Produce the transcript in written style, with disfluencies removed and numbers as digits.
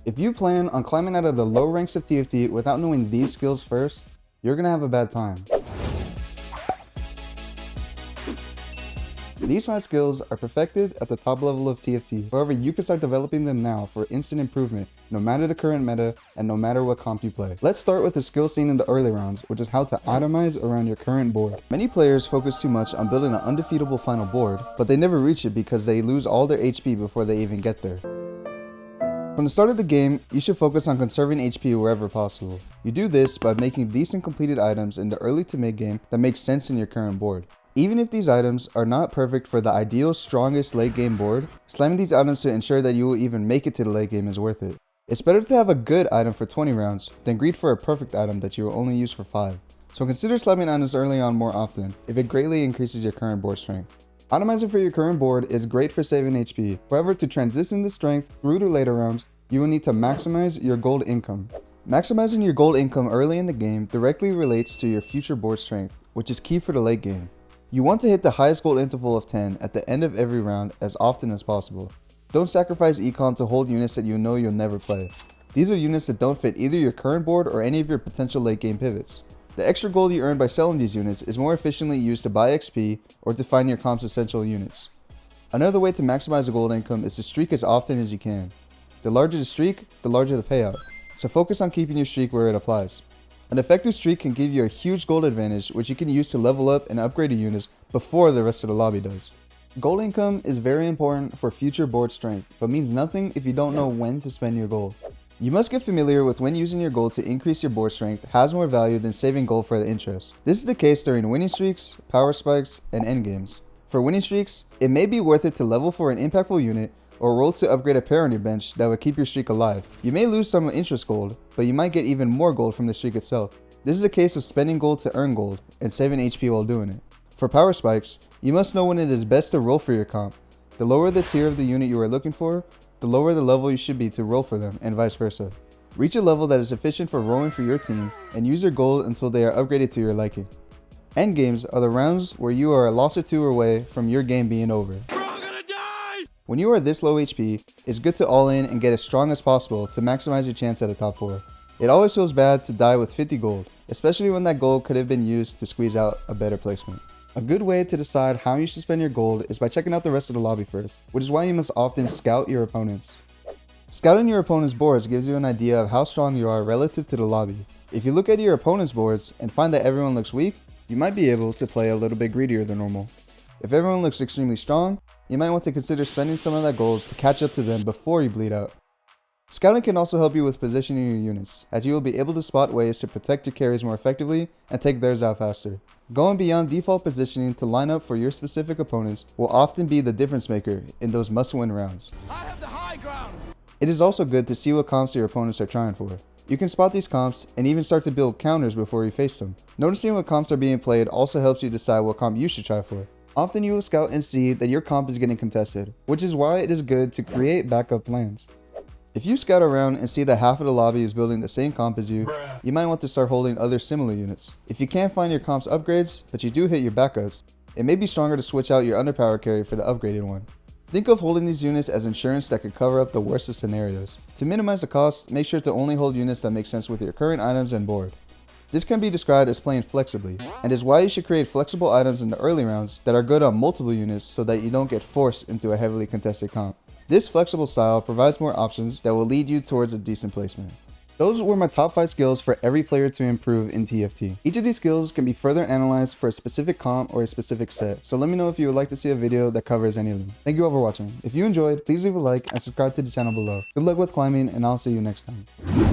If you plan on climbing out of the low ranks of TFT without knowing these skills first, you're gonna have a bad time. These 5 skills are perfected at the top level of TFT. However, you can start developing them now for instant improvement, no matter the current meta and no matter what comp you play. Let's start with the skill seen in the early rounds, which is how to itemize around your current board. Many players focus too much on building an undefeatable final board, but they never reach it because they lose all their HP before they even get there. From the start of the game, you should focus on conserving HP wherever possible. You do this by making decent completed items in the early to mid game that make sense in your current board. Even if these items are not perfect for the ideal strongest late game board, slamming these items to ensure that you will even make it to the late game is worth it. It's better to have a good item for 20 rounds than greed for a perfect item that you will only use for 5. So consider slamming items early on more often if it greatly increases your current board strength. Itemizing for your current board is great for saving HP. However, to transition the strength through to later rounds, you will need to maximize your gold income. Maximizing your gold income early in the game directly relates to your future board strength, which is key for the late game. You want to hit the highest gold interval of 10 at the end of every round as often as possible. Don't sacrifice econ to hold units that you know you'll never play. These are units that don't fit either your current board or any of your potential late game pivots. The extra gold you earn by selling these units is more efficiently used to buy XP or to find your comp's essential units. Another way to maximize the gold income is to streak as often as you can. The larger the streak, the larger the payout, so focus on keeping your streak where it applies. An effective streak can give you a huge gold advantage which you can use to level up and upgrade your units before the rest of the lobby does. Gold income is very important for future board strength, but means nothing if you don't know when to spend your gold. You must get familiar with when using your gold to increase your board strength has more value than saving gold for the interest. This is the case during winning streaks, power spikes, and endgames. For winning streaks, it may be worth it to level for an impactful unit or roll to upgrade a pair on your bench that would keep your streak alive. You may lose some interest gold, but you might get even more gold from the streak itself. This is a case of spending gold to earn gold and saving HP while doing it. For power spikes, you must know when it is best to roll for your comp. The lower the tier of the unit you are looking for, the lower the level you should be to roll for them, and vice versa. Reach a level that is sufficient for rolling for your team, and use your gold until they are upgraded to your liking. Endgames are the rounds where you are a loss or 2 away from your game being over. When you are this low HP, it's good to all in and get as strong as possible to maximize your chance at a top 4. It always feels bad to die with 50 gold, especially when that gold could have been used to squeeze out a better placement. A good way to decide how you should spend your gold is by checking out the rest of the lobby first, which is why you must often scout your opponents. Scouting your opponent's boards gives you an idea of how strong you are relative to the lobby. If you look at your opponent's boards and find that everyone looks weak, you might be able to play a little bit greedier than normal. If everyone looks extremely strong, you might want to consider spending some of that gold to catch up to them before you bleed out. Scouting can also help you with positioning your units, as you will be able to spot ways to protect your carries more effectively and take theirs out faster. Going beyond default positioning to line up for your specific opponents will often be the difference maker in those must-win rounds. I have the high ground. It is also good to see what comps your opponents are trying for. You can spot these comps and even start to build counters before you face them. Noticing what comps are being played also helps you decide what comp you should try for. Often you will scout and see that your comp is getting contested, which is why it is good to create backup plans. If you scout around and see that half of the lobby is building the same comp as you, you might want to start holding other similar units. If you can't find your comp's upgrades, but you do hit your backups, it may be stronger to switch out your underpower carry for the upgraded one. Think of holding these units as insurance that could cover up the worst of scenarios. To minimize the cost, make sure to only hold units that make sense with your current items and board. This can be described as playing flexibly, and is why you should create flexible items in the early rounds that are good on multiple units so that you don't get forced into a heavily contested comp. This flexible style provides more options that will lead you towards a decent placement. Those were my top 5 skills for every player to improve in TFT. Each of these skills can be further analyzed for a specific comp or a specific set, so let me know if you would like to see a video that covers any of them. Thank you all for watching. If you enjoyed, please leave a like and subscribe to the channel below. Good luck with climbing, and I'll see you next time.